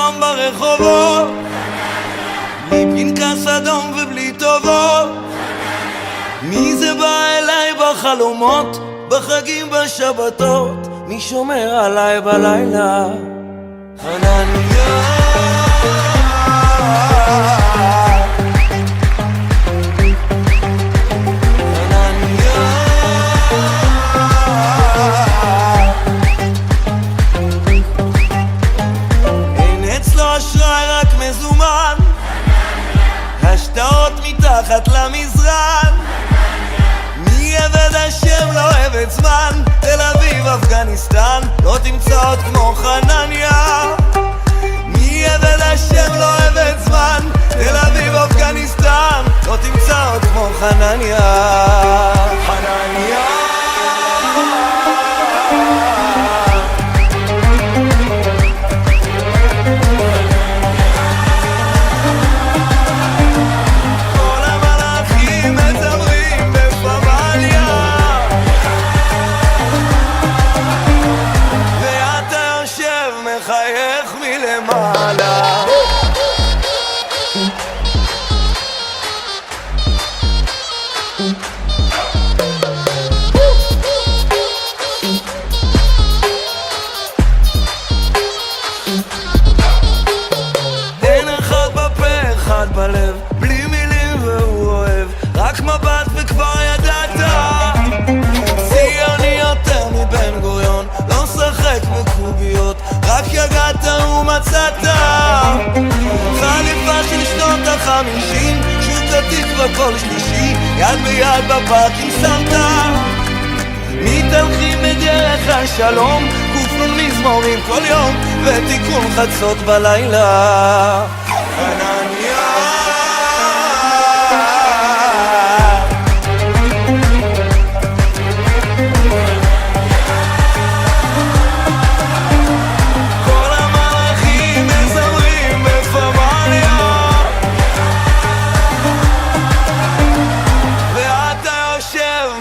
חם ברחובות, בלי פנקס אדום ובלי טובות. מי זה בא אליי בחלומות, בחגים בשבתות? מי שומר עליי בלילה? חנניה. השטעות מתחת למזרן, מי עבד השם לא עבד זמן. תל אביב אפגניסטן, לא תמצא עוד כמו חנניה. מי עבד השם לא עבד זמן. תל אביב אפגניסטן, לא תמצא עוד כמו חנניה. חנניה. מחייך מלמעלה. אין אחד בפה אחד בלב, בלי מילים והוא אוהב, רק מבט וכבר ידעת. ציוני יותר מבן גוריון, לא שחק בקוביות, רק יגעת ומצאת. חליפה של שנות ה-50, שוק התקווה כל שלישי, יד ביד בפארק עם סרטה. מתהלכים בדרך השלום, כופלון מזמורים כל יום, ותיקון חצות בלילה. חנניה.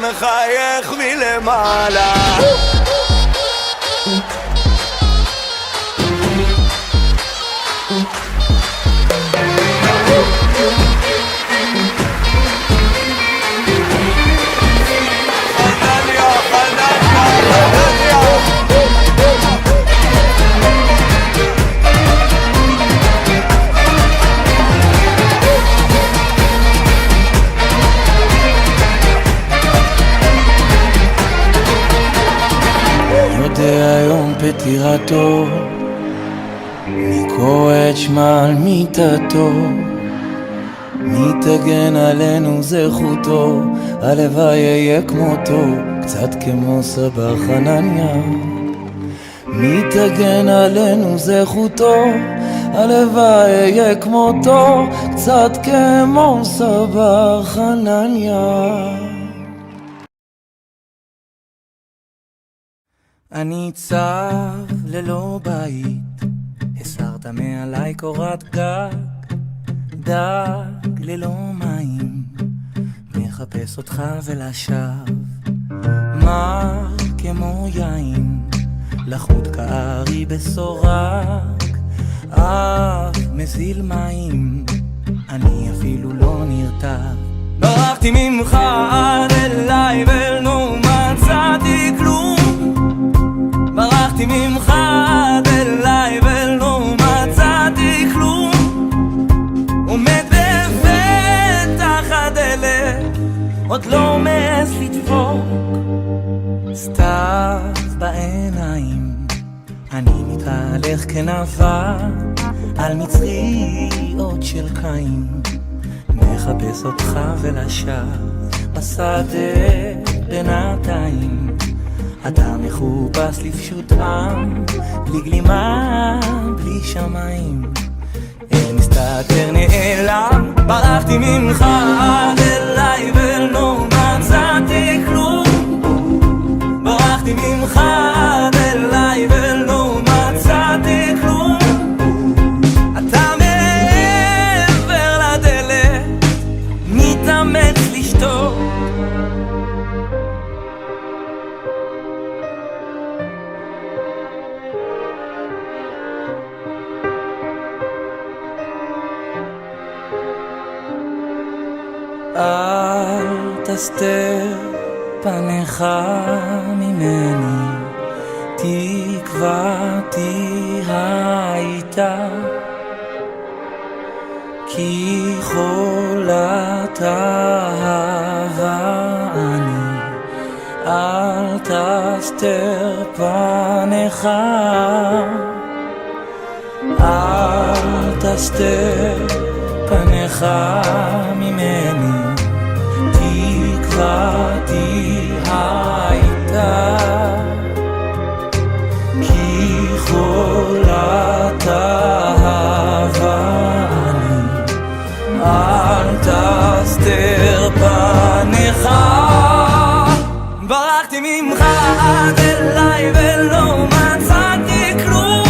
מחייך מלמעלה. היום פטירתו, מי קורא את שמה על מיטתו, מי תגן עלינו זכותו, הלוואי יהיה כמותו, קצת כמו סבא חנניה. מי תגן עלינו זכותו, הלוואי יהיה כמותו, קצת כמו סבא חנניה. אני צב ללא בית, הסרת מעלי קורת גג, דג ללא מים, מחפש אותך ולשווא. מר כמו יין, לחוט כארי בסורק, אף מזיל מים, אני אפילו לא נרתע. ברחתי ממך עד אליי ולא מצאתי כלום, ברחתי ממך עד אליי ולא מצאתי כלום, עומד בפתח הדלת, עוד לא מעז לדפוק, סתיו בעיניים, אני מתהלך כנווה על מצריות של קין, מחפש אותך ולשווא בשדה בינתיים. אתה מחופש לפשוט עם, בלי גלימה, בלי שמיים, אל מסתתר נעלם. ברחתי ממך עד אליי ולא מצאתי כלום, ברחתי ממך עד אליי ולא מצאתי כלום. אתה מעבר לדלת, מתאמץ לשתוק, תסתר פניך ממני, תקוותי הייתה, כי חולת אהבה אני, אל תסתר פניך, אל תסתר פניך ממני, תקוותי הייתה, כי חולת אהבה אני, אל תסתר פניך. ברחתי ממך עד אליי ולא מצאתי כלום,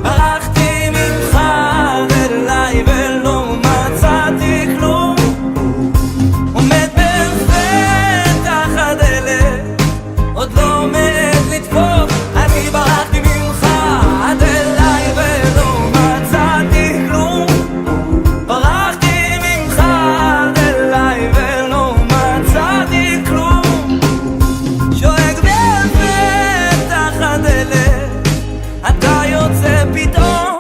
ברחתי ממך עד אליי ולא מצאתי כלום, עומד בפתח הדלת, עוד לא מעט לדפוק, אני ברחתי ממך עד אליי ולא מצאתי כלום, ברחתי ממך עד אליי ולא מצאתי כלום, שואג בפתח הדלת, אתה יוצא פתאום.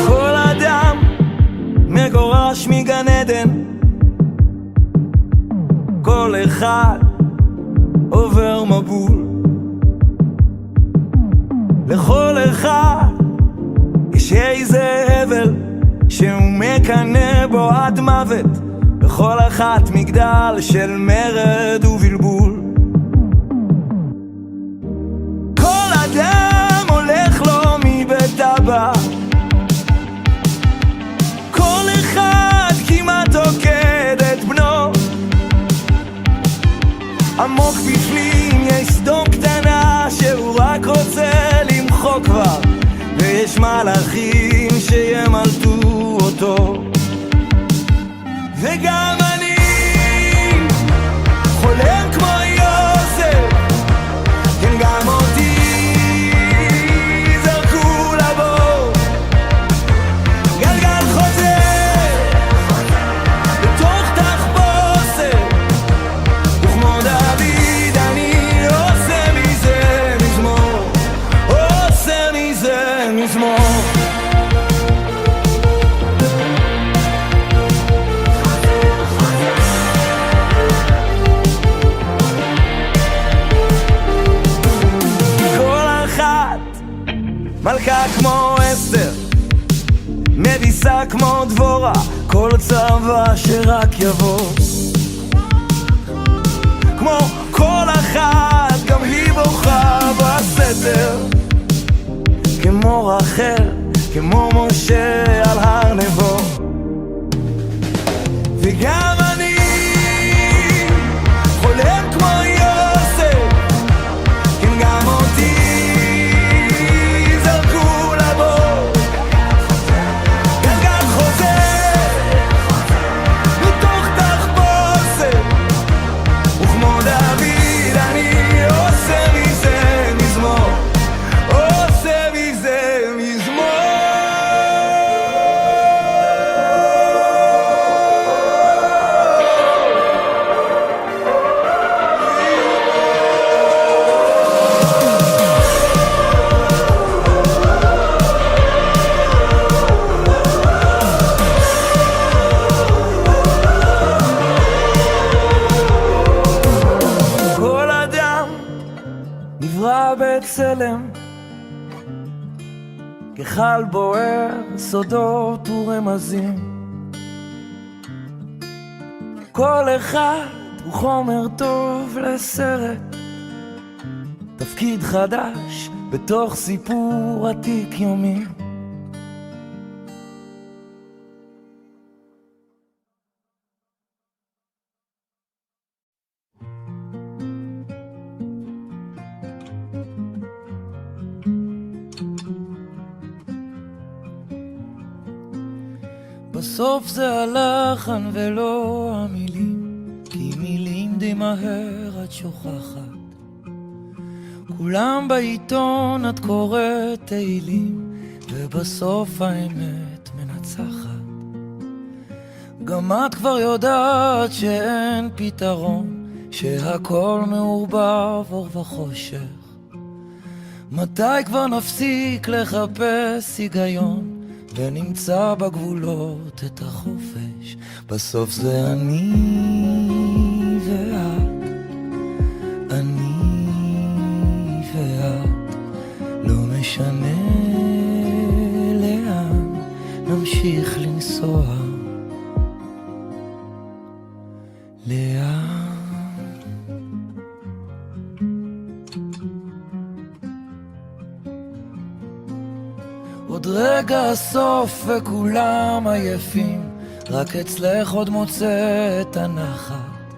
כל אדם מגורש מגן עדן, כל אחד עובר מבול, לכל אחד יש איזה הבל שהוא מקנא בו עד מוות, בכל אחת מגדל של מרד ובלבול. כל אדם הולך לו מבית אבא, כל אחד כמעט עוקד את בנו, עמוק בפנים יש סדום קטנה שהוא רק רוצה למחוק כבר, ויש מלאכים שימלטו אותו. וגם אני חולם כמו יוסף, כן גם אותי זרקו לבור, גלגל חוזר בתוך תחפושת, וכמו דוד אני עושה מזה מזמור, עושה מזה מזמור. מלכה כמו אסתר, מביסה כמו דבורה, כל צבא שרק יבוא. כמו כל אחת גם היא בוכה בסתר, כמו רחל, כמו משה על הר נבו. וגם אני חולם כמו יוסף, כן גם אותי בצלם, כחל בוער סודות ורמזים, כל אחד הוא חומר טוב לסרט, תפקיד חדש בתוך סיפור עתיק יומי. בסוף זה הלחן ולא המילים, כי מילים די מהר את שוכחת. כולם בעיתון את קוראת תהילים, ובסוף האמת מנצחת. גם את כבר יודעת שאין פתרון, שהכל מעורבב אור וחושך. מתי כבר נפסיק לחפש היגיון, ונמצא בגבולות את החופש? בסוף זה אני ואת, אני ואת, לא משנה לאן נמשיך לנסוע, לאן. עוד רגע הסוף וכולם עייפים, רק אצלך עוד מוצא את הנחת.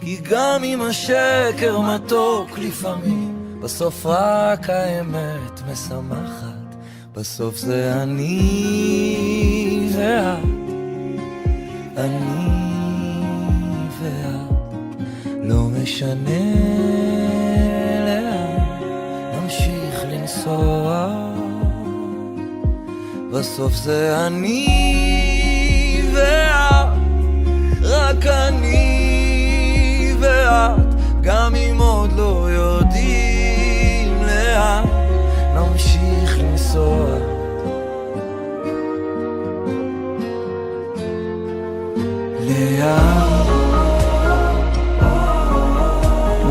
כי גם אם השקר מתוק לפעמים, בסוף רק האמת משמחת. בסוף זה אני ואת, אני ואת, לא משנה לאן נמשיך לנסוע. בסוף זה אני ואת, רק אני ואת, גם אם עוד לא יודעים לאן נמשיך לנסוע. לאן,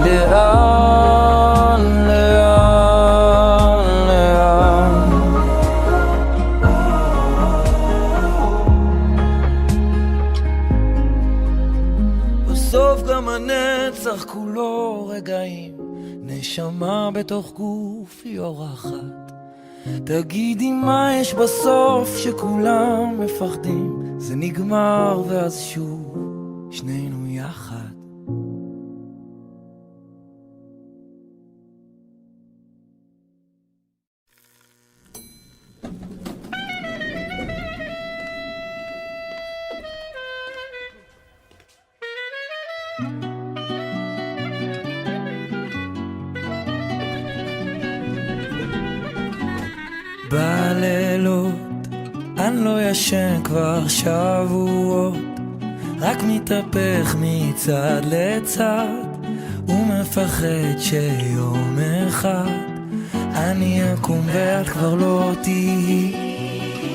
לאן, לאן, לאן. בסוף גם הנצח כולו רגעים, נשמה בתוך גוף היא אורחת. תגידי מה יש בסוף שכולם מפחדים, זה נגמר ואז שוב שנינו יחד. בלילות אני לא ישן כבר שבועות, רק מתהפך מצד לצד, ומפחד שיום אחד אני אקום ואת כבר לא תהי.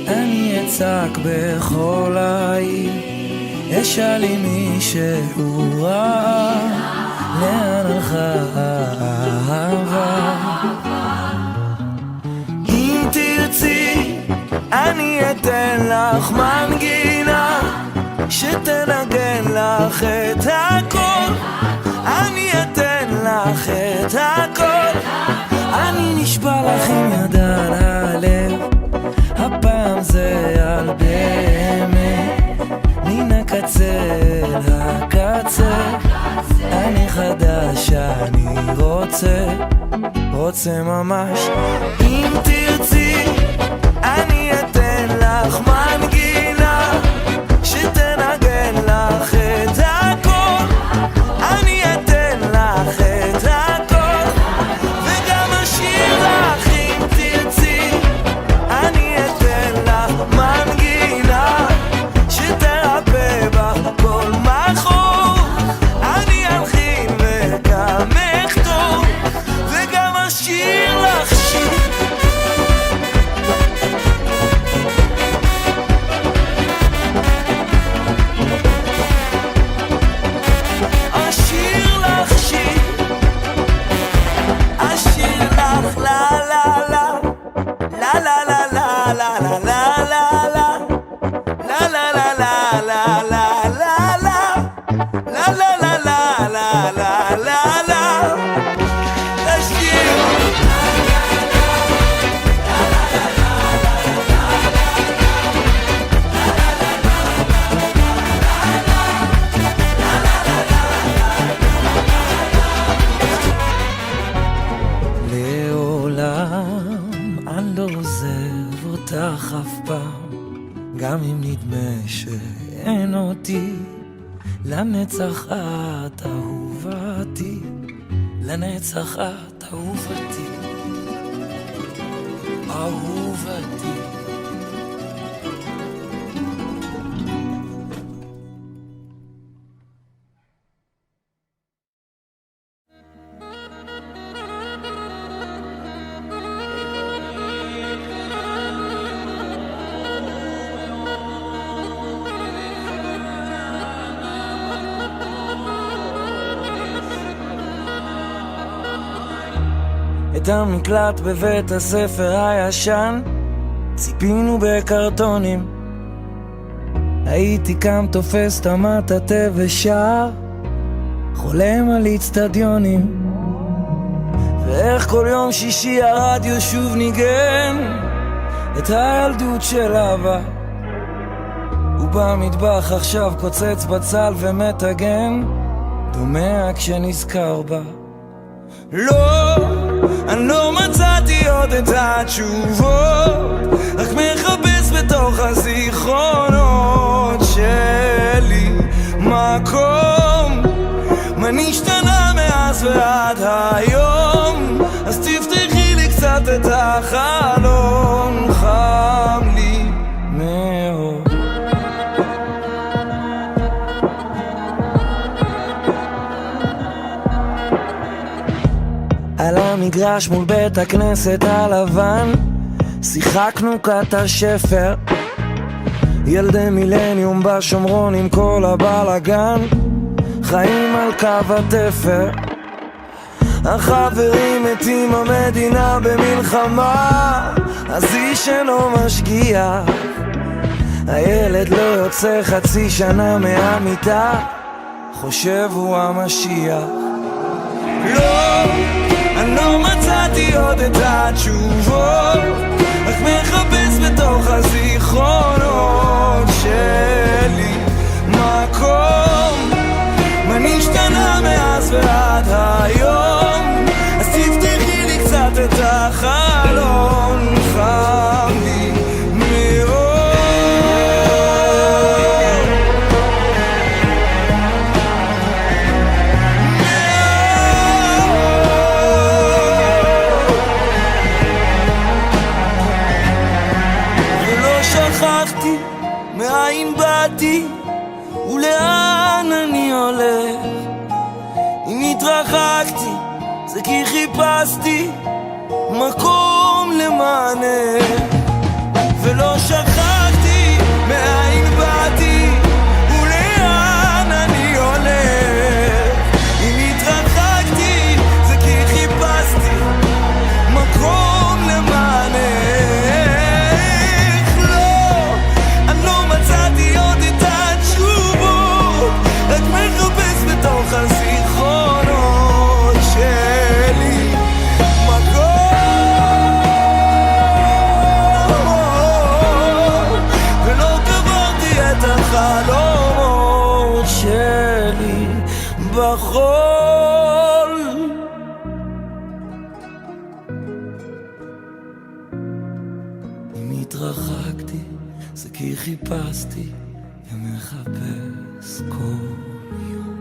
אני אצעק בכל העיר, אשאל אם מישהו ראה לאן הלכה האהבה. אם תרצי אני אתן לך מנגינה שתנגן לך את הכל, אני אתן לך את הכל. אני נשבע לך עם יד על הלב, הפעם זה על באמת, מן הקצה אל הקצה. אני חדש, אני רוצה ממש. אם תרצי אני אתן לך מנגינה שתנגן לך את הכל, אני אתן לך את הכל, וגם אשיר לך אם תרצי. אני אתן לך מנגינה שתרפא בך כל מחור, אני אלחין וגם אכתוב, וגם אשיר לך שיר. גם אם שאין אותי, לנצח את אהובתי, לנצח את אהובתי, אהובתי. את המקלט בבית הספר הישן ציפינו בקרטונים, הייתי קם תופס את המטאטה ושר, חולם על אצטדיונים. ואיך כל יום שישי הרדיו שוב ניגן את הילדות של אבא, הוא במטבח עכשיו קוצץ בצל ומתגן, דומע כשנזכר בה. לא, אני לא מצאתי עוד את התשובות, רק מחפש בתוך הזיכרונות שלי מקום. מה נשתנה מאז ועד היום? אז תפתחי לי קצת את החלון, חם לי מאוד. על המגרש מול בית הכנסת הלבן שיחקנו קט השפר, ילדי מילניום בשומרון עם כל הבלגן, חיים על קו התפר. החברים מתים, המדינה במלחמה, אז איש אינו משגיח, הילד לא יוצא חצי שנה מהמיטה, חושב הוא המשיח. לא, אני לא מצאתי עוד את התשובות, רק מחפש בתוך הזיכרונות שלי מקום. מה נשתנה מאז ועד היום? אז תפתחי לי קצת את החלון, חם לי מאוד. שכחתי מאין באתי ולאן אני הולך, אם התרחקתי זה כי חיפשתי מקום למענך. ולא שכחתי מאין באתי ולאן אני הולך, אם התרחקתי זה כי חיפשתי מקום למענך. רק מחפש בתוך הזיכרונות שלי מקום, ולא קברתי את החלומות שלי בחול. אם התרחקתי זה כי חיפשתי ומחפש כל יום.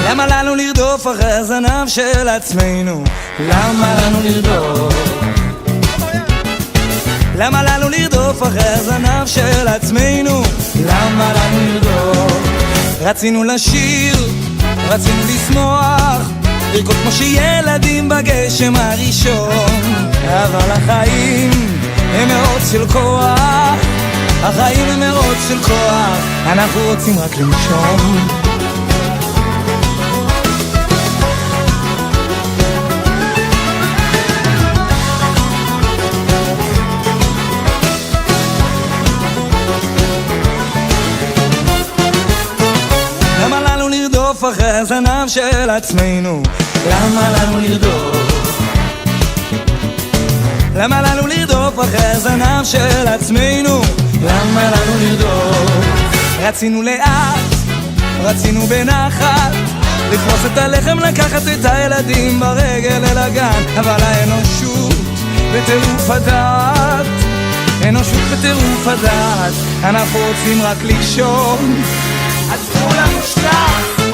למה לנו לרדוף אחרי הזנב של עצמנו? למה לנו לרדוף? למה לנו לרדוף אחרי הזנב של עצמנו? למה לנו לרדוף? רצינו לשיר, רצינו לשמוח, לרקוד כמו שילדים בגשם הראשון. אבל החיים הם מרוץ של כוח, החיים הם מרוץ של כוח, אנחנו רוצים רק לנשום. אחרי הזנב של עצמנו, למה לנו לרדוף? למה לנו לרדוף אחרי הזנב של עצמנו? למה לנו לרדוף? רצינו לאט, רצינו בנחת, לפרוס את הלחם, לקחת את הילדים ברגל אל הגן. אבל האנושות בטירוף הדעת, אנושות בטירוף הדעת, אנחנו רוצים רק לישון, אז כולם נשכח.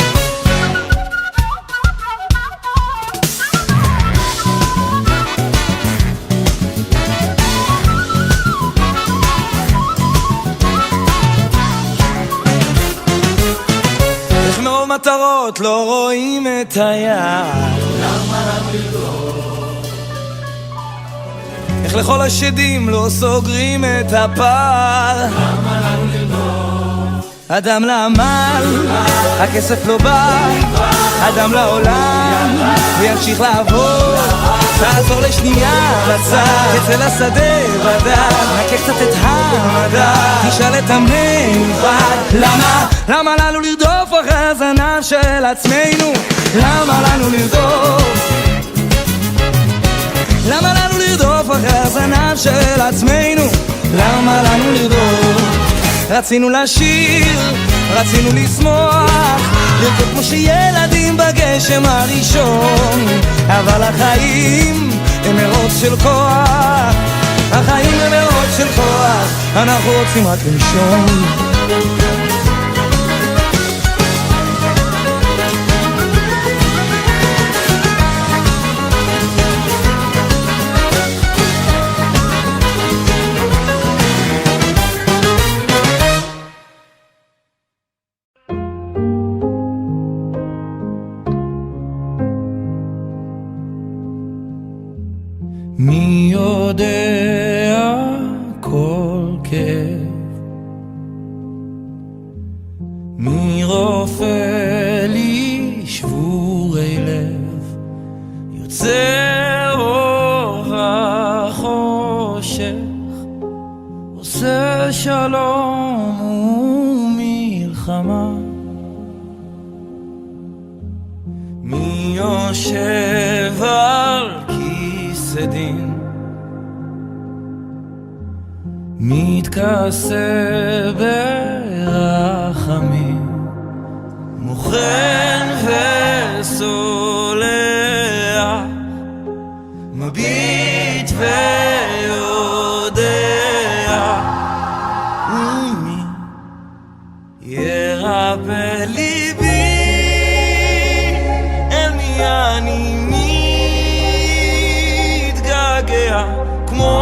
מטרות לא רואים את היד, למה לנו לרדוף? איך לכל השדים לא סוגרים את הפער, למה לנו לרדוף? אדם לעמל, הכסף לא בא, אדם לעולם, וימשיך לעבוד. תעזור לשנייה בצד, יצא לשדה בדד, נקה קצת את המדע, תשאל את המנבד. למה לנו לרדוף אחרי הזנב של עצמנו? למה לנו לרדוף? למה לנו לרדוף אחרי הזנב של עצמנו? למה לנו לרדוף? רצינו לשיר, רצינו לשמוח, לרקוד כמו שילדים בגשם הראשון. אבל החיים הם מרוץ של כוח, החיים הם מרוץ של כוח, אנחנו רוצים רק לנשום. מי יודע כל כאב, מי רופא לי שבורי לב, יוצא אור החושך, עושה שלום ומלחמה. מי יושב על כיסא דין, מתכסה ברחמים, מוכן וסולח, מביט ויודע. ומי ירפא ליבי, אל מי אני מתגעגע, כמו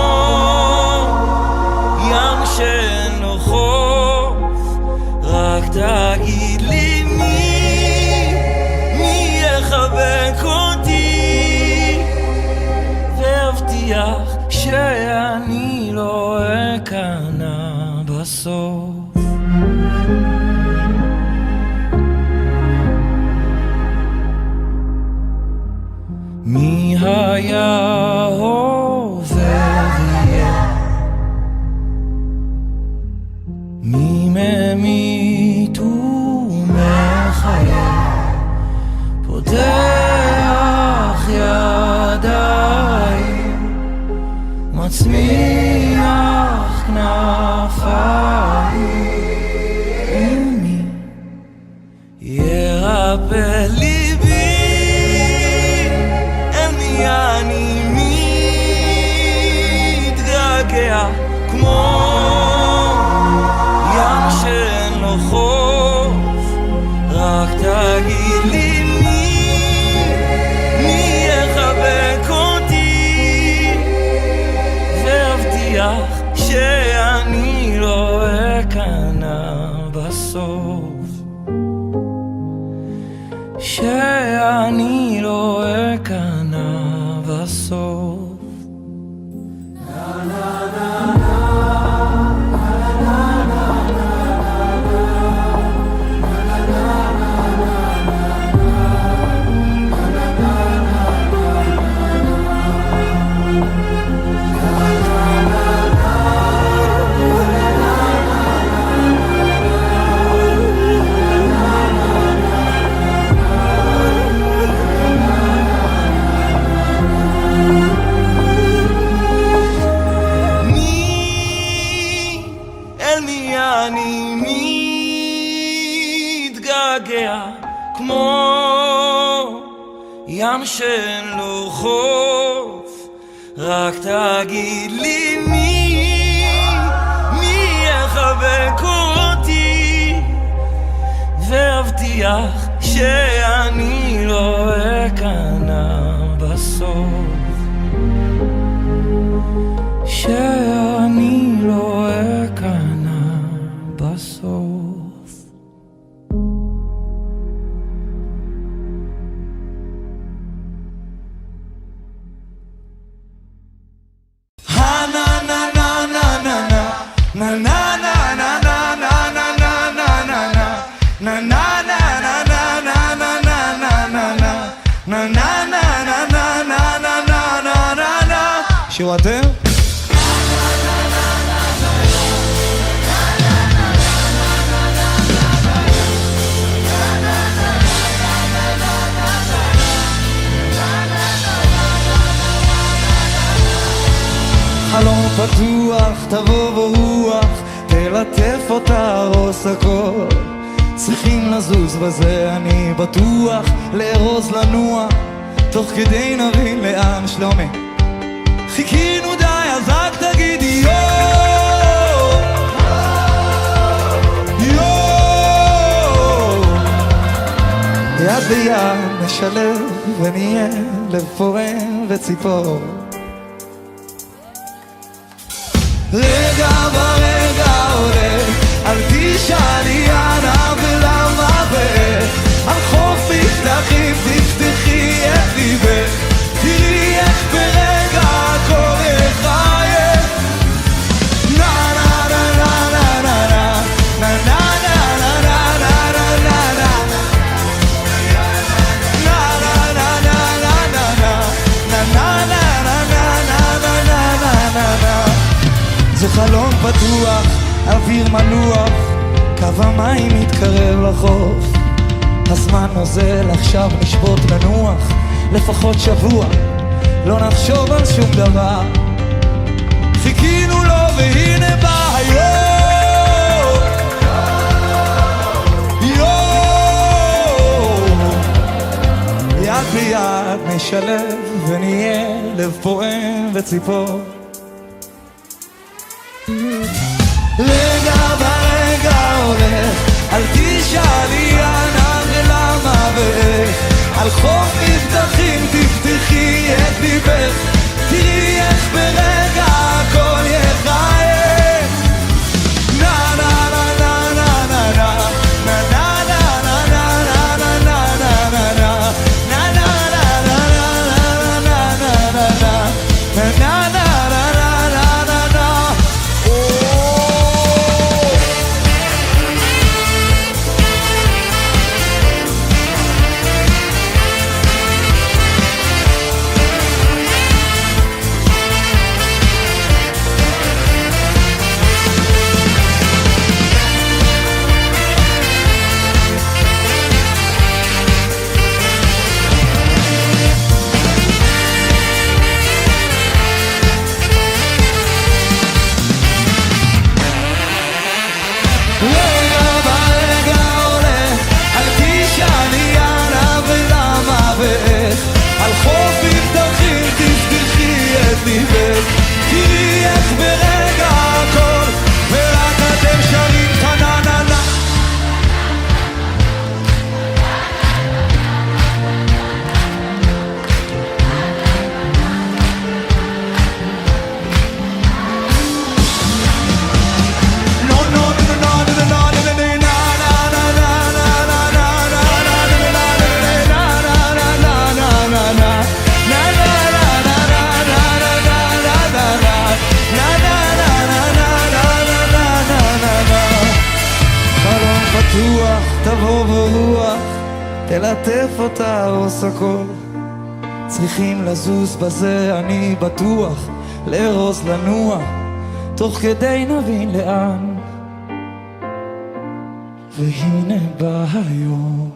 ים שאין לו חוף. רק תגיד לי מי יחבק אותי, והבטיח שאני לא אכנע בסוף. מי היה עובר ויהיה, מי ממית ומחיה, פותח ידיים, מצמיח כנפיים. ומי ירפא ליבי, אני מתגעגע, כמו ים שאין לו חוף. רק תגיד לי מי יחבק אותי, והבטיח שאני לא אכנע בסוף, שאני לא אכנע בסוף. מתגעגע כמו ים שאין לו חוף. רק תגיד לי מי יחבק אותי והבטיח שאני לא אכנע בסוף, שאני לא אכנע בסוף. שירו אתם? חלום פתוח, תבוא ברוח, תלטף אותה, רוס הכל. צריכים לזוז בזה, אני בטוח, לארוז לנוע, תוך כדי נבין לאן. שלומי, חיכינו די, אז רק תגידי יו יו. יד ביד נשלב ונהיה לב פורם וציפור. רגע ברגע עולה, אל תשאלי אנה ולמה ואיך. על חוף מבטחים תפתחי את ליבך, תראי איך ברגע הכל יחייך. נה נה נה נה נה נה נה נה נה נה נה. זה חלום פתוח, אוויר מנוח, קו המים מתקרב לחוף. הזמן נוזל, עכשיו נשבות לנוח, לפחות שבוע, לא נחשוב על שום דבר. חיכינו לו והנה בא היום, יד ביד נשלב ונהיה לב פועם וציפור. רגע ברגע הולך, אל תשאלי אנה ולמה ואיך. על חוף מבטחים תפתחי את ליבך, תראי איך ברגע הכל יחייך. נה נה נה נה נה נה נה נה נה נה נה נה נה נה. תראי איך ברגע הכל, ורק אתם שרים תנננה. תבוא ברוח, תלטף אותה רוס הכל. צריכים לזוז בזה, אני בטוח, לארוז לנוע, תוך כדי נבין לאן. והנה בא היום.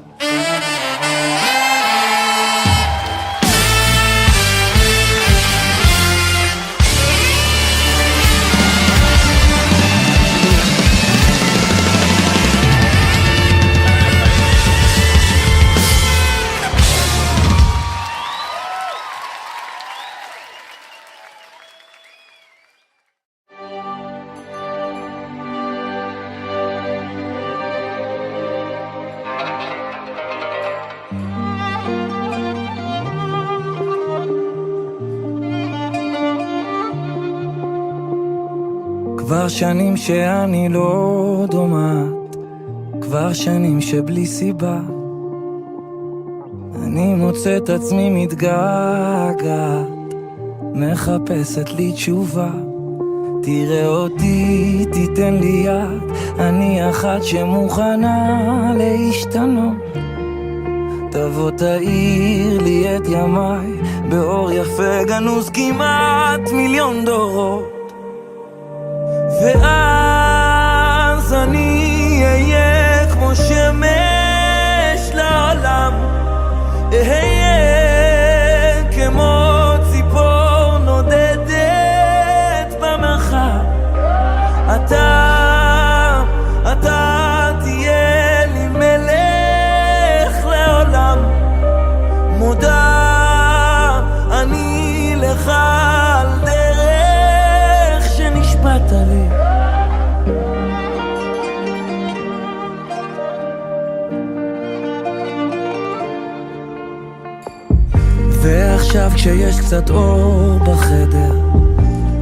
כבר שנים שאני לא דומעת, כבר שנים שבלי סיבה אני מוצא את עצמי מתגעגעת, מחפשת לי תשובה. תראה אותי, תיתן לי יד, אני אחת שמוכנה להשתנות. תבוא תאיר לי את ימיי באור יפה גנוז כמעט מיליון דורות, ואז אני אהיה כמו שמש לעולם, אהיה כמו ציפור נודדת במרחב. אתה תהיה לי מלך לעולם, מודה אני לך על דרך שנשבעת לי. ועכשיו כשיש קצת אור בחדר,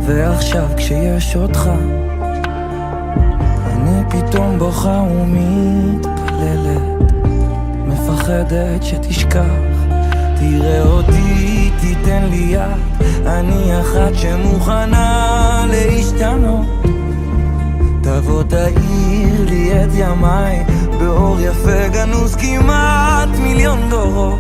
ועכשיו כשיש אותך, אני פתאום בוכה ומתפללת, מפחדת שתשכח. תראה אותי, תיתן לי יד, אני אחת שמוכנה להשתנות. תבוא תאיר לי את ימיי באור יפה גנוז כמעט מיליון דורות,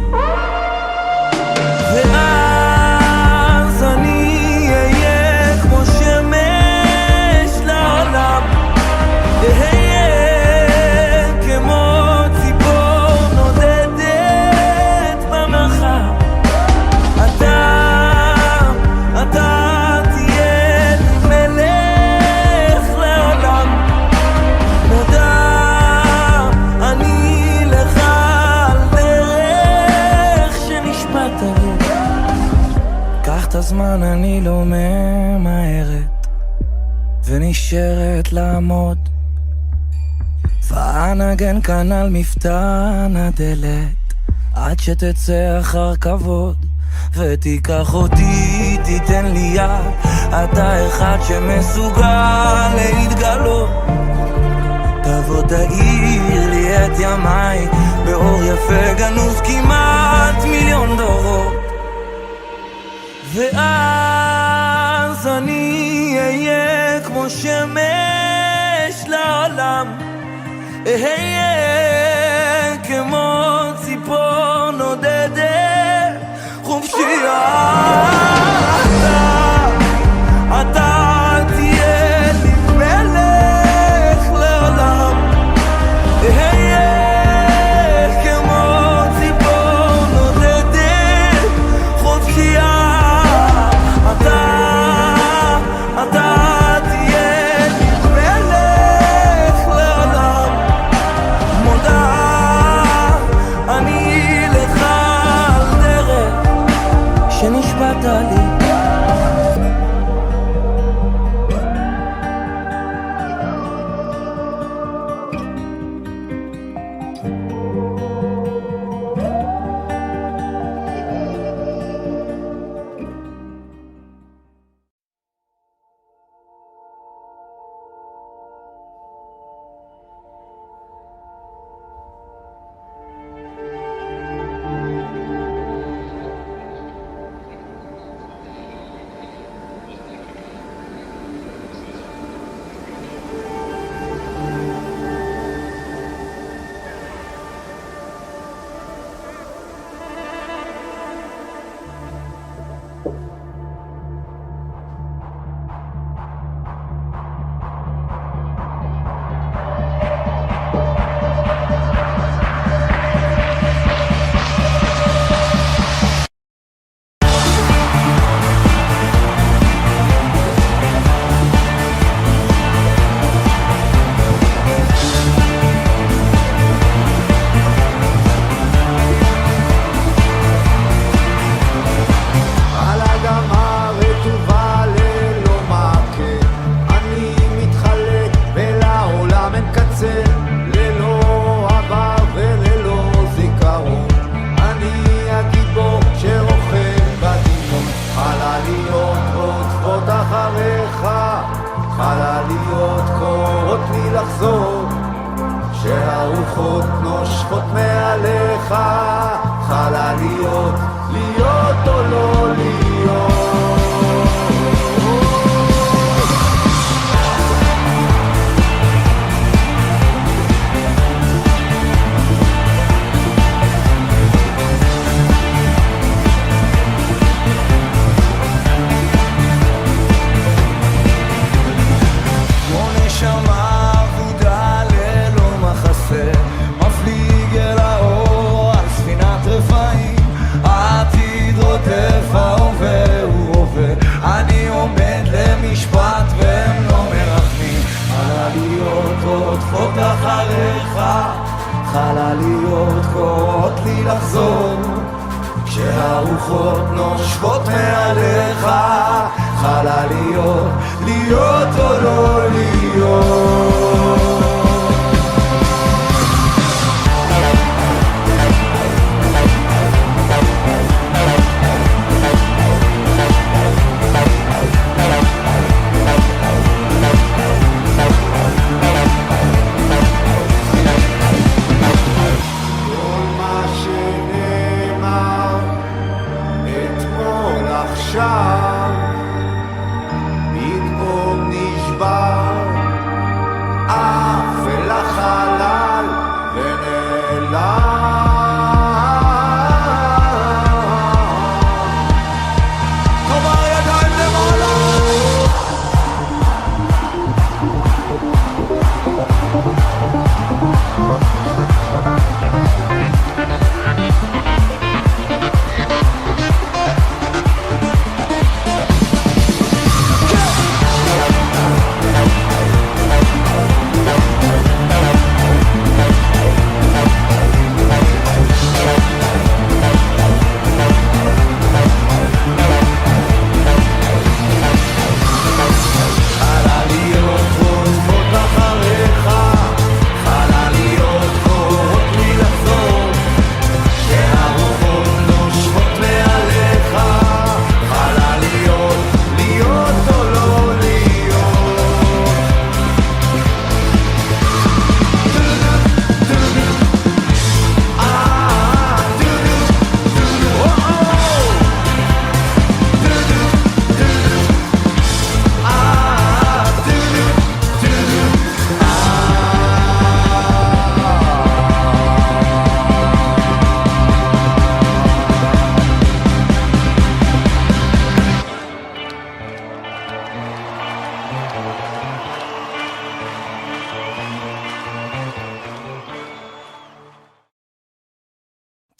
ואז אני אהיה כמו שמש לעולם, אהיה כמו ציפור נודדת במרחב. אתה תהיה לי מלך לעולם, מודה אני לך על דרך שנשבעת לי. קח את הזמן, אני לא ממהרת ונשארת לעמוד, ואנגן כאן על מפתן הדלת עד שתצא אחר כבוד. ותיקח אותי, תיתן לי יד, אתה אחד שמסוגל להתגלות. תבוא תאיר לי את ימיי באור יפה גנוז כמעט מיליון דורות, ואז אני אהיה כמו שמש לעולם, אהיה כמו ציפור נודדת חופשייה. אתה תהיה לי מלך לעולם, אהיה כמו ציפור נודדת חופשייה. אתה תהיה לי מלך לעולם, לשפוט מעליך חלליות, להיות או לא להיות. רודפות אחריך, חלליות קוראות לי לחזור, כשהרוחות נושבות מעליך, חלליות, להיות או לא להיות. פתאום נשבר אף אל החלל ונעלם. תאמר ידיים למעלה.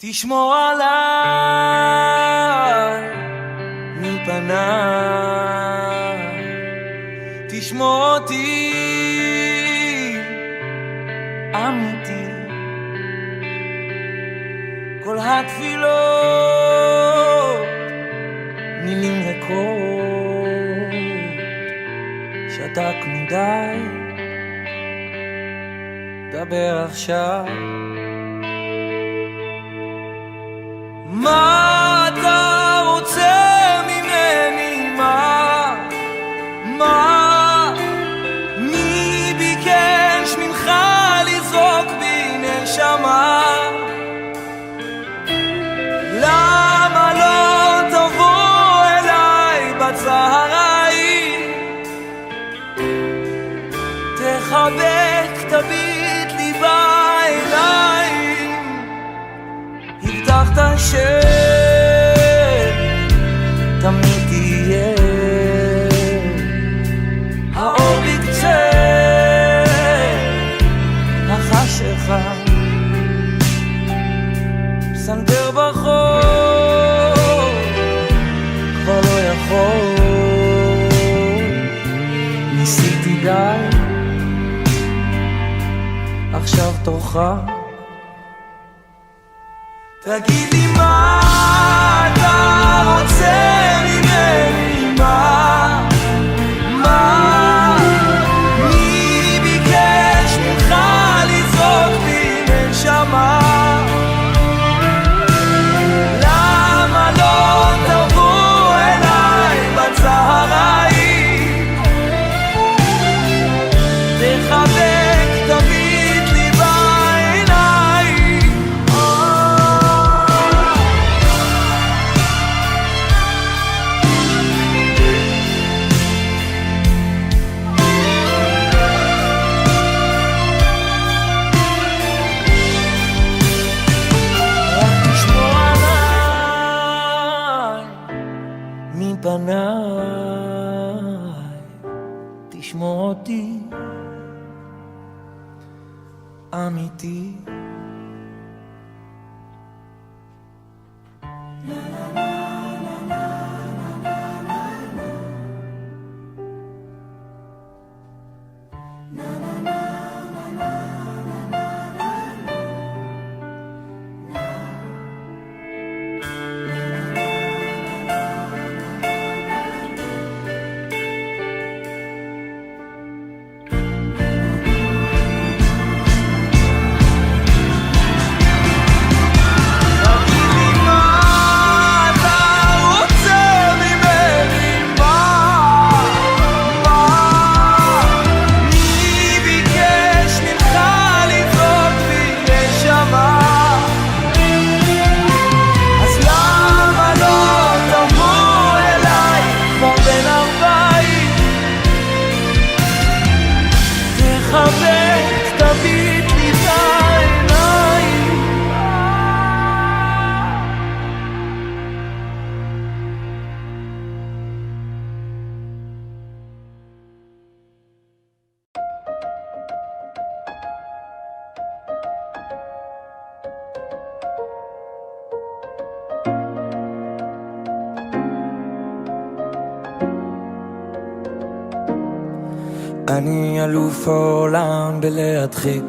תשמור עליי מפניי, תשמור אותי אמיתי. כל התפילות מילים ריקות, שתקנו די, דבר עכשיו. מה אתה רוצה ממני? מה? מי ביקש ממך לזרוק בי נשמה? למה לא תבוא אליי בצהריים? תחבק, תביט לי בעיניים. הבטחת שתמיד תהיה האור בקצה החשיכה, פסנתר ברחוב כבר לא יכול, ניסיתי די, עכשיו תורך. תגיד לי מה אתה רוצה ממני? מה? מי ביקש ממך לזרוק בי נשמה? למה לא תבוא אליי בצהריים? תחבק, תביט לי בעיניים. לפניי, תשמור אותי אמיתי. אני אלוף העולם בלהדחיק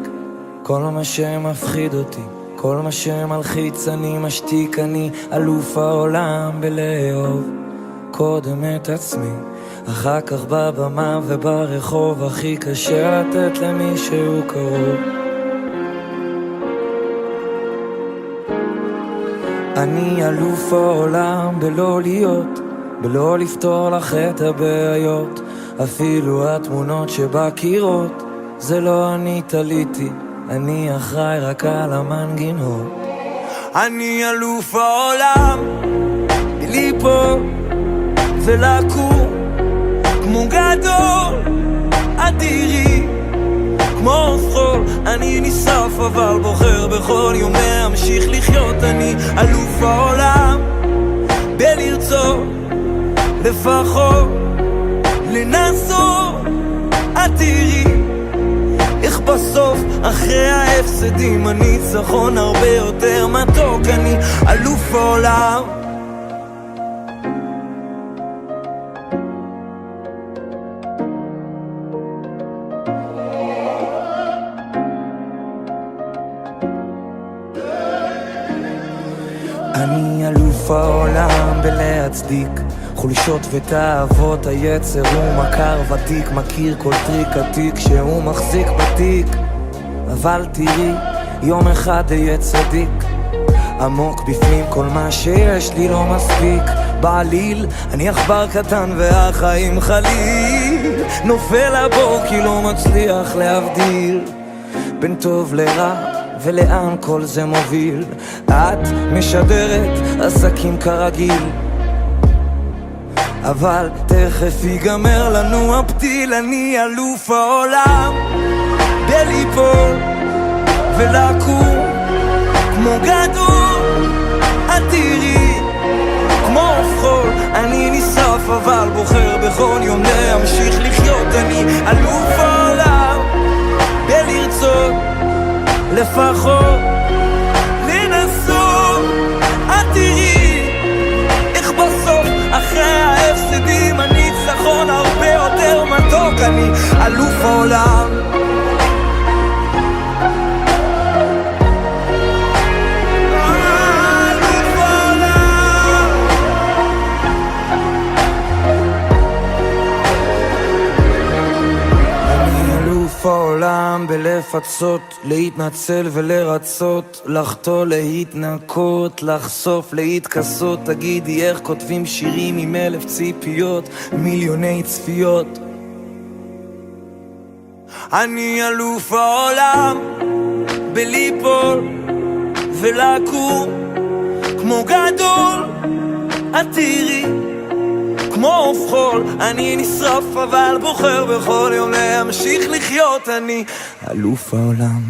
כל מה שמפחיד אותי, כל מה שמלחיץ אני משתיק. אני אלוף העולם בלאהוב קודם את עצמי, אחר כך בבמה וברחוב הכי קשה לתת למישהו קרוב. אני אלוף העולם בלא להיות, בלא לפתור לך את הבעיות, אפילו התמונות שבקירות זה לא אני תליתי, אני אחראי רק על המנגינות. אני אלוף העולם ליפול ולקום כמו גדול אדירי, כמו חול אני נשרף אבל בוחר בכל יום להמשיך לחיות. אני אלוף העולם בלרצות לפחות לנסות, את תראי איך בסוף אחרי ההפסדים הניצחון הרבה יותר מתוק. אני אלוף העולם. אני אלוף העולם בלהצדיק חולשות ותאוות היצר, הוא מכר ותיק, מכיר כל טריק עתיק שהוא מחזיק בתיק. אבל תראי, יום אחד אהיה צדיק, עמוק בפנים כל מה שיש לי לא מספיק. בעליל, אני עכבר קטן והחיים חליל, נופל הבור כי לא מצליח להבדיל בין טוב לרע ולאן כל זה מוביל. את משדרת עסקים כרגיל, אבל תכף ייגמר לנו הפתיל. אני אלוף העולם בליפול ולקום כמו גדול, את תראי כמו חול אני נשרף אבל בוחר בכל יום להמשיך לחיות. אני אלוף העולם בלרצות לפחות לנסות, את תראי איך בסוף אחרי ההפסדים הניצחון הרבה יותר מתוק. אני אלוף העולם. העולם בלפצות, להתנצל ולרצות, לחטוא להתנקות, לחשוף להתכסות. תגידי איך כותבים שירים עם 1000 ציפיות, מיליוני צפיות. אני אלוף העולם בליפול ולקום כמו גדול, את תראי כמו חול אני נשרף אבל בוחר בכל יום להמשיך לחיות. אני אלוף העולם.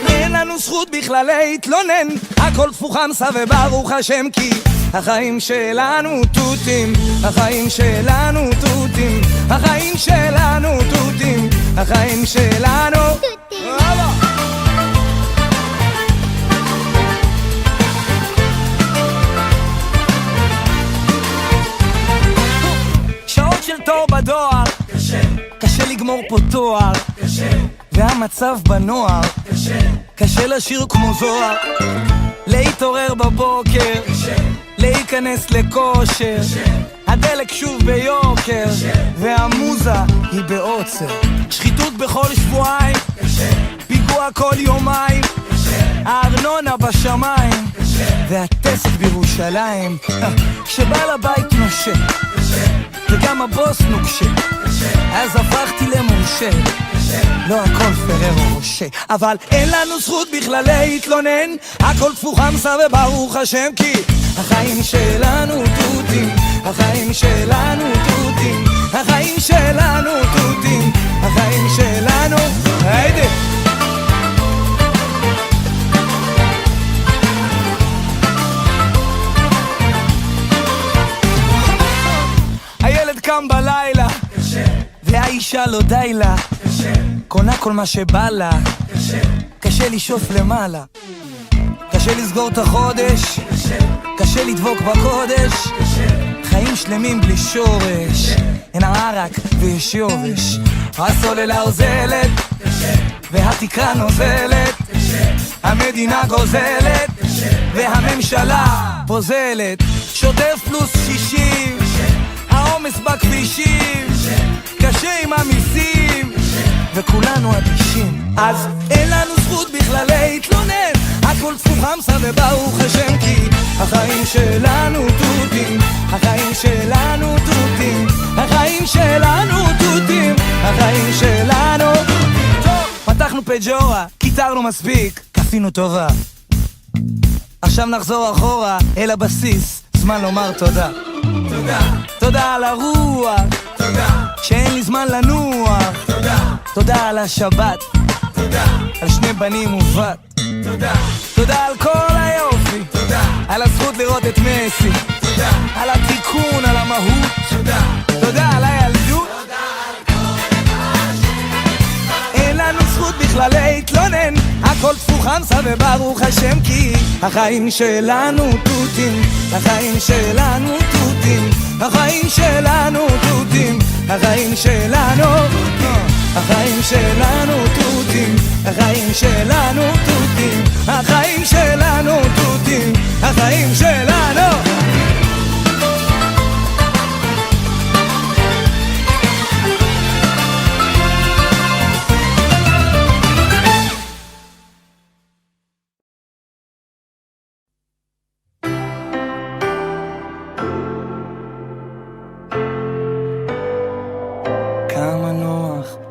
אין לנו זכות בכלל להתלונן, הכל תפוחם וברוך השם כי החיים שלנו תותים, החיים שלנו תותים, החיים שלנו תותים, החיים שלנו תותים. שעות של תור בדואר, קשה לגמור פה תואר, והמצב בנוער קשה לשיר כמו זוהר, להתעורר בבוקר, להיכנס לכושר, הדלק שוב ביוקר, והמוזה היא בעוצר, שחיתות בכל שבועיים, פיגוע כל יומיים, הארנונה בשמיים, והטסט בירושלים, כשבעל הבית נושה וגם הבוס נוקשה, אז הפכתי למורשה, לא הכל פרר רושה, אבל אין לנו זכות בכלל להתלונן, הכל תפוחם וברוך השם כי החיים שלנו תותים, החיים שלנו תותים, החיים שלנו תותים, החיים שלנו היידה. הילד קם בלילה והאישה לא די לה, קונה כל מה שבא לה, קשה לשאוף למעלה, קשה לסגור את החודש, קשה לדבוק בקודש, חיים שלמים בלי שורש, אין ערק ויש יובש, הסוללה עוזלת והתקרה נוזלת, המדינה גוזלת והממשלה פוזלת, שוטף פלוס 60, העומס בכבישים, קשה עם המיסים וכולנו אדישים, אז אין לנו זכות בכלל להתלונן, הכל תפוחם וברוך השם כי החיים שלנו תותים, החיים שלנו תותים, החיים שלנו תותים, החיים שלנו תותים. טוב, פתחנו פג'ורה, קיצרנו מספיק, כפינו טובה, עכשיו נחזור אחורה אל הבסיס, זמן לומר תודה. תודה, תודה על הרוח, תודה, שאין לי זמן לנוח, תודה, תודה על השבת, תודה, על שני בנים ובת, תודה, תודה על כל היופי, תודה, על הזכות לראות את מסי, תודה, על התיקון, על המהות, תודה, תודה על הילדות, תודה על כל מה אין לנו זכות בכלל להתלונן, הכל תפוחם וברוך השם כי החיים שלנו תותים, החיים שלנו תותים, החיים שלנו תותים, החיים שלנו, החיים שלנו תותים, החיים שלנו תותים, החיים שלנו תותים, החיים שלנו.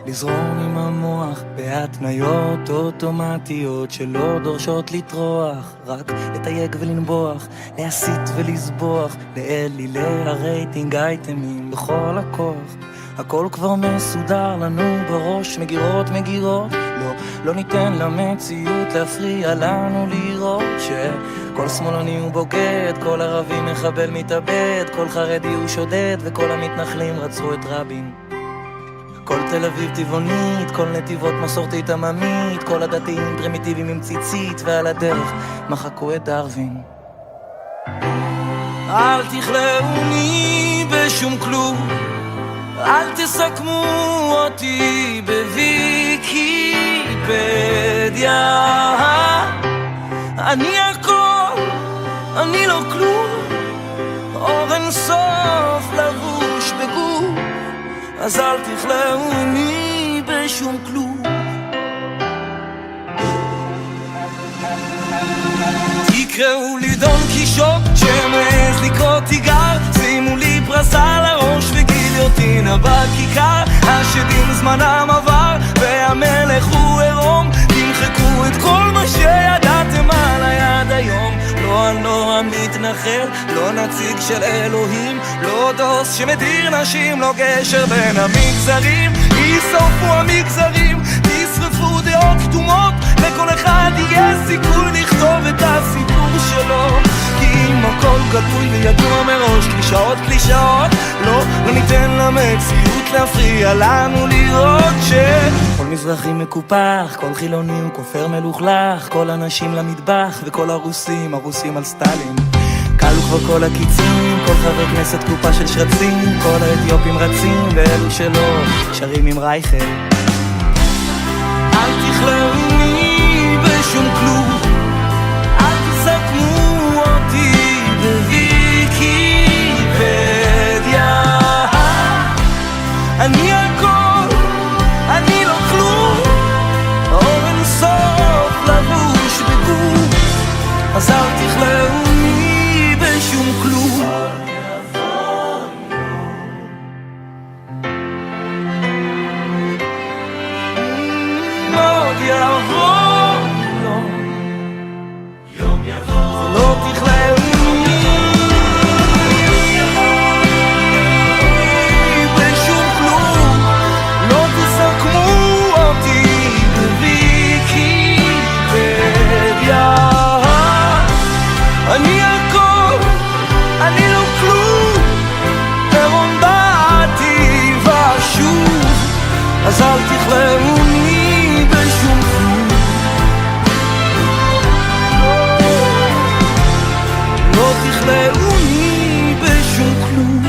לזרום עם המוח בהתניות אוטומטיות שלא דורשות לטרוח, רק לתייג ולנבוח, להסיט ולסבוח, לאלילי הרייטינג אייטמים בכל הכוח, הכל כבר מסודר לנו בראש, מגירות, לא ניתן למציאות להפריע לנו לראות שכל שמאלני הוא בוגד, כל ערבי מחבל מתאבד, כל חרדי הוא שודד וכל המתנחלים רצו את רבין, כל תל אביב טבעונית, כל נתיבות מסורתית עממית, כל הדתיים פרימיטיביים עם ציצית, ועל הדרך מחקו את דרווין. אל תכלאוני בשום כלום, אל תסכמו אותי בוויקיפדיה, אני הכל, אני לא כלום, אור אין סוף לבוש בגוף, אז אל תכלאוני בשום כלום. תקראו לי דון קישוט שמעז לקרוא תיגר, שימו לי פרס על הראש וגיליוטינה בכיכר, השדים זמנם עבר והמלך הוא עירום, תמחקו את כל מה שידעתם על היד היום, לא הנועם מתנחל, לא נציג של אלוהים, לא דוס שמדיר נשים, לא גשר בין המגזרים, ישרפו המגזרים, תשרפו דעות קדומות, לכל אחד יהיה סיכוי לכתוב את הסיפור שלו, כי אם הכל כתוב וידוע מראש, קלישאות קלישאות, לא ניתן למציאות להפריע לנו לראות שכל מזרחי מקופח, כל חילוני הוא כופר מלוכלך, כל אנשים למטבח וכל הרוסים על סטלין. קלו כבר כל הקיצים, כל חבר כנסת קופה של שרצים, כל האתיופים רצים ואלו שלא שרים עם רייכל. אל תכלאוני בשום כלום, אל תסכמו אותי בוויקיפדיה. אני הכל, אני לא כלום, אור אין סוף לבוש בגוף, אז אל תכלאוני בשום כלום. עוד יבוא יום יבוא, לא תכלאוני בשום כלום, לא תסכמו אותי בוויקיפדיה. אני הכל, אני לא כלום, הרון באתי ושוב, אז אל תכלאוני בשום כלום, לא תכלאוני בשום כלום.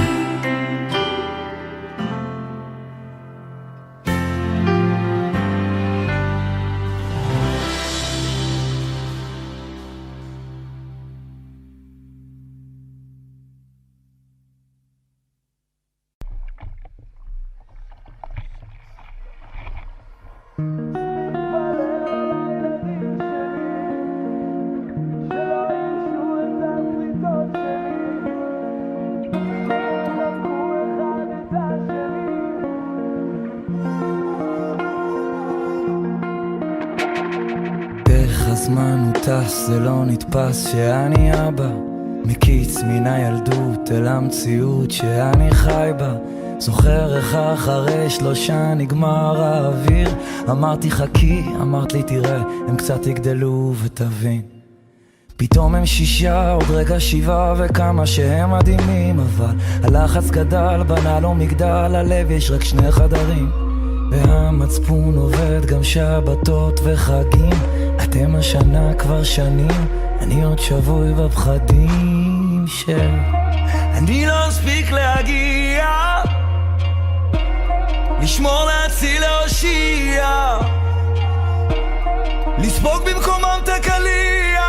הזמן הוא טס, זה לא נתפס שאני אבא מקיץ מן הילדות אל המציאות שאני חי בה. זוכר איך אחרי 3 נגמר האוויר, אמרתי חכי, אמרת לי תראה, הם קצת יגדלו ותבין. פתאום הם 6, עוד רגע 7, וכמה שהם מדהימים, אבל הלחץ גדל, בנה לו מגדל, הלב יש רק 2 חדרים, והמצפון עובד גם שבתות וחגים. אתם השנה כבר שנים, אני עוד שבוי בפחדים אני לא אספיק להגיע, לשמור, להציל, להושיע, לספוג במקומם את הקליע.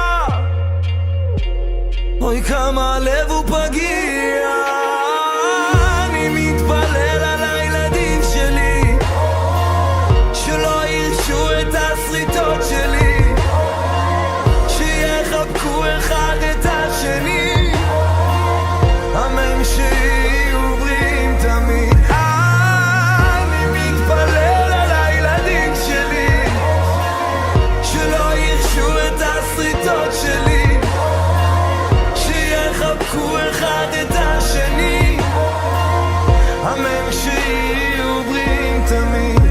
אוי כמה הלב הוא פגיע, אני מתפלל על הילדים שלי שלא ירשו את הסריטות שלי, שיחבקו אחד את השני, אמן שיהיו בריאים תמיד. אני מתפלל על הילדים שלי שלא ירשו את הסריטות שלי, שיחבקו אחד את השני, אמן שיהיו בריאים תמיד.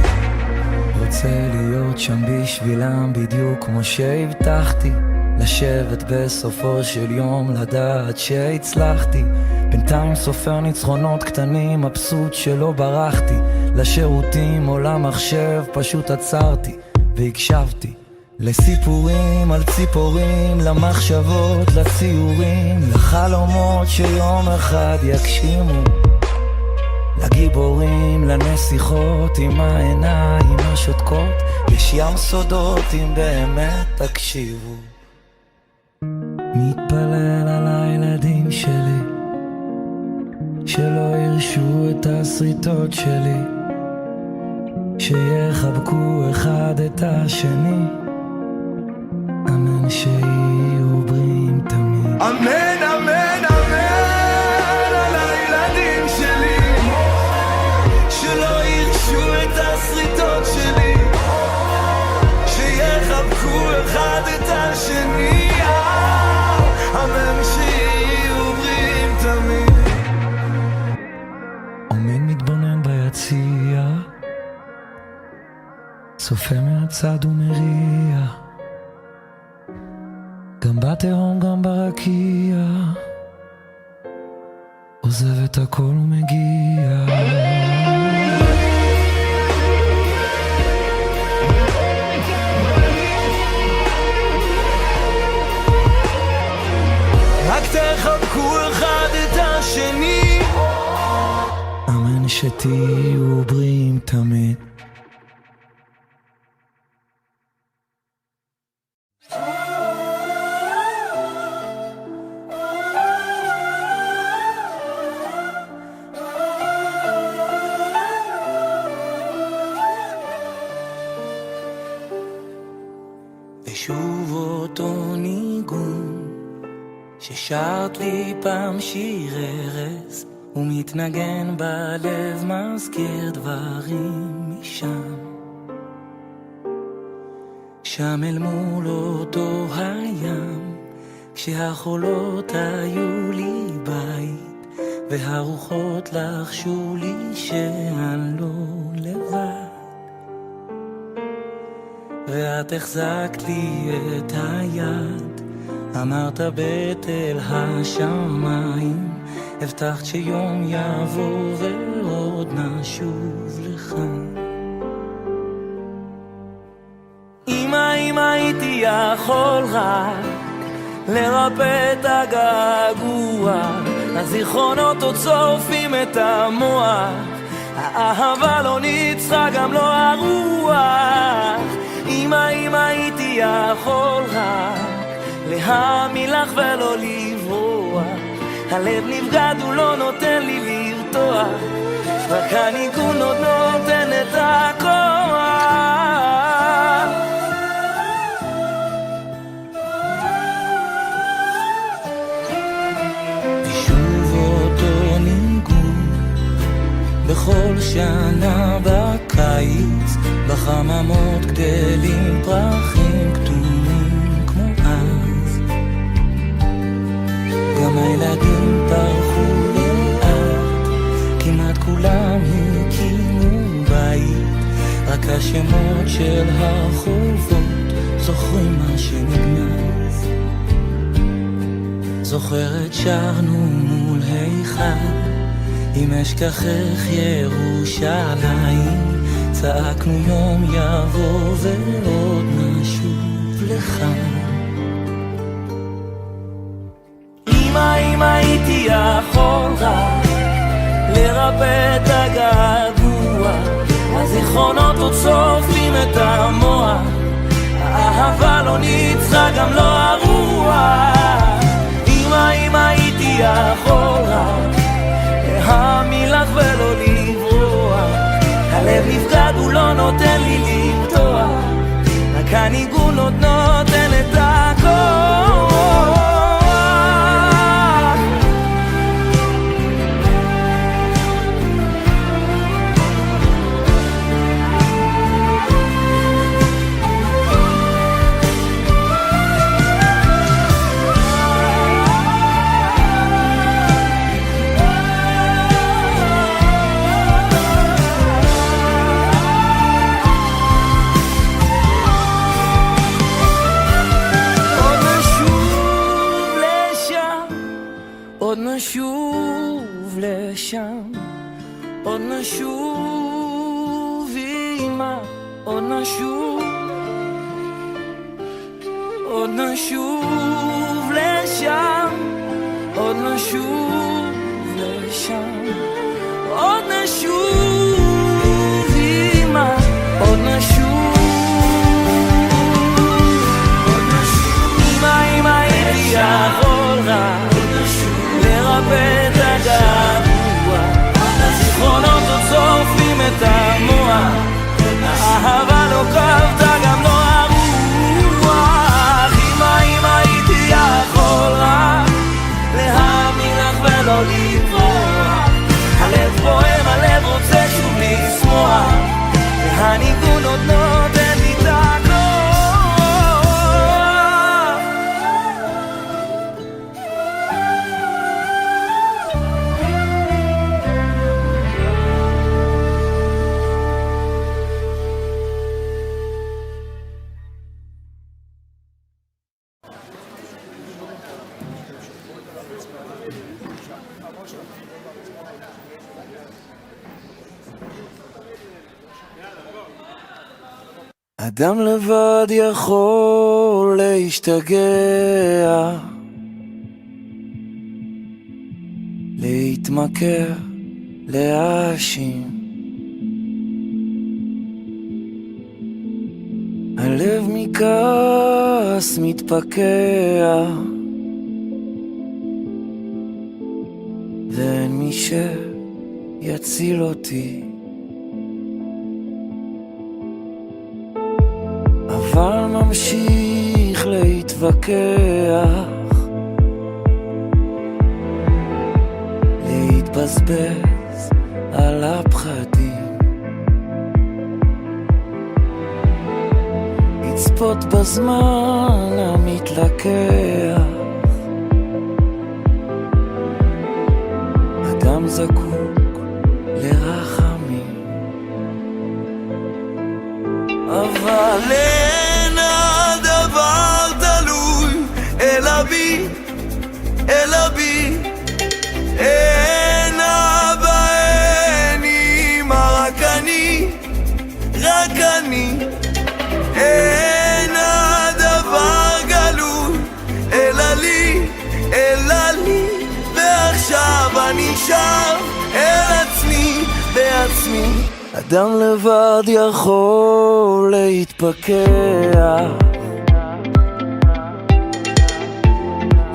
רוצה להיות שם בשבילם בדיוק כמו שהבטחתי, לשבת בסופו של יום, לדעת שהצלחתי. בינתיים סופר ניצחונות קטנים, מבסוט שלא ברחתי לשירותים או למחשב, פשוט עצרתי והקשבתי לסיפורים על ציפורים, למחשבות, לציורים, לחלומות שיום אחד יגשימו, לגיבורים, לנסיכות עם העיניים השותקות, יש ים סודות אם באמת תקשיבו. מתפלל על הילדים שלי שלא ירשו את הסריטות שלי, שיחבקו אחד את השני, אמן שיהיו בריאים תמיד. אמן אמן אמן על הילדים שלי שלא ירשו את הסריטות שלי, שיחבקו אחד את השני, אמן שיהיו בריאים תמיד. אומן מתבונן ביציע, צופה מהצד ומריע, גם בתהום גם ברקיע, עוזב את הכל ומגיע. רק תחבקו אחד את השני, אמן שתהיו בריאים תמיד. ושוב אותו ניגון ששרת לי פעם שיר ארז, ומתנגן בלב, מזכיר דברים משם. שם אל מול אותו הים, כשהחולות היו לי בית, והרוחות לחשו לי שאני לא לבד. ואת החזקת לי את היד, אמרת בתל השמיים, הבטחת שיום יבוא ועוד נשוב לך. אם הייתי יכול רק לרפא את הגעגוע, הזיכרונות עוד שורפים את המוח, האהבה לא ניצחה גם לא הרוח. אם הייתי יכול רק להאמין לך ולא לברוח, הלב נבגד הוא לא נותן לי לרתוח, רק הניגון עוד נותן את הכוח. ושוב אותו ניגון בכל שנה בקיץ, בחממות גדלים פרחים כתומים כמו אז, גם הילדים פרחו לאט, כמעט כולם הקימו בית, רק השמות של הרחובות זוכרים מה שנגנז. זוכרת שרנו מול היכל, אם אשכחך ירושלים, צעקנו יום יבוא ועוד נשוב לך. אם הייתי יכול רק לרפא את הגעגוע, הזיכרונות עוד שורפים את המוח, האהבה לא ניצחה גם לא הרוח. אם הייתי יכול רק להאמין לך ולא לברוח, הלב נפגד הוא לא נותן לי לפתוח, רק הניגון עוד נותן את הכוח. עוד נשוב לשם, עוד נשוב אמא, עוד נשוב, עוד נשוב לשם, עוד נשוב לשם, עוד נשוב אמא, עוד נשוב, עוד נשוב. אם הייתי יכול רק לרפא את הגעגוע, הזיכרונות עוד שורפים את המוח, האהבה לא כבתה גם לא הרוח. אם הייתי יכול רק להאמין לך ולא לברוח, הלב פועם, הלב רוצה אדם לבד יכול להשתגע, להתמכר, להאשים. הלב מכעס מתפקע, ואין מי שיציל אותי. אבל ממשיך להתווכח, להתבזבז על הפחדים, לצפות בזמן המתלקח. אדם זקוק לרחמים, אבל אין הדבר תלוי אלא בי, אלא בי. אין אבא, אין אמא, רק אני, רק אני. אין הדבר גלוי אלא לי, אלא לי. ועכשיו אני שב אל עצמי בעצמי. אדם לבד יכול להתפקע,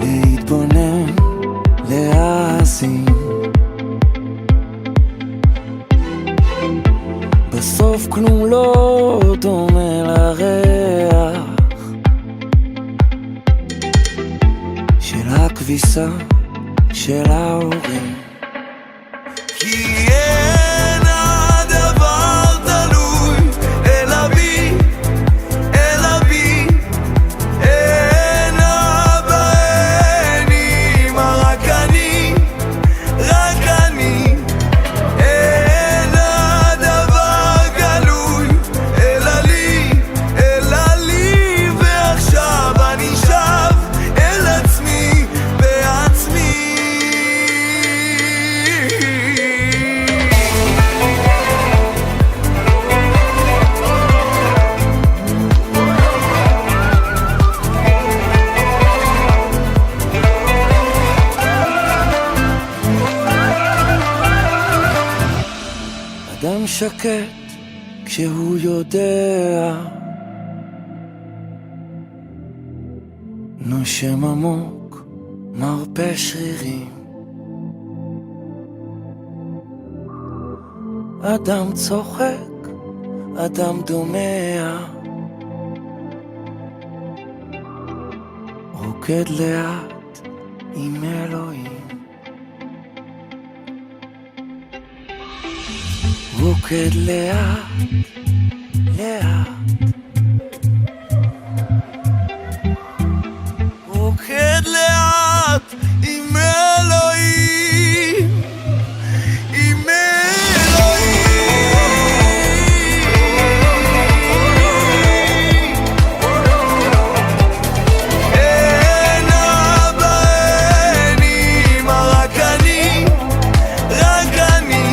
להתבונן, להאזין. בסוף כלום לא דומה לריח של הכביסה של ההורים. כי אין הדבר תלוי אלא בי, אלא בי. אין אבא, אין אמא, רק אני, רק אני. אין הדבר גלוי אלא לי, אלא לי. ועכשיו אני שב אל עצמי בעצמי. אדם שקט כשהוא יודע, נושם עמוק, מרפא שרירים. אדם צוחק, אדם דומע, רוקד לאט עם אלוהים. רוקד לאט, לאט, רוקד לאט עם אלוהים, עם אלוהים. אין אבא, אין אמא, רק אני, רק אני.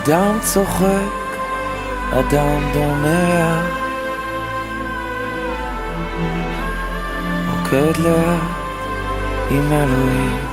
אדם צוחק, אדם דומע, רוקד לאט עם אלוהים.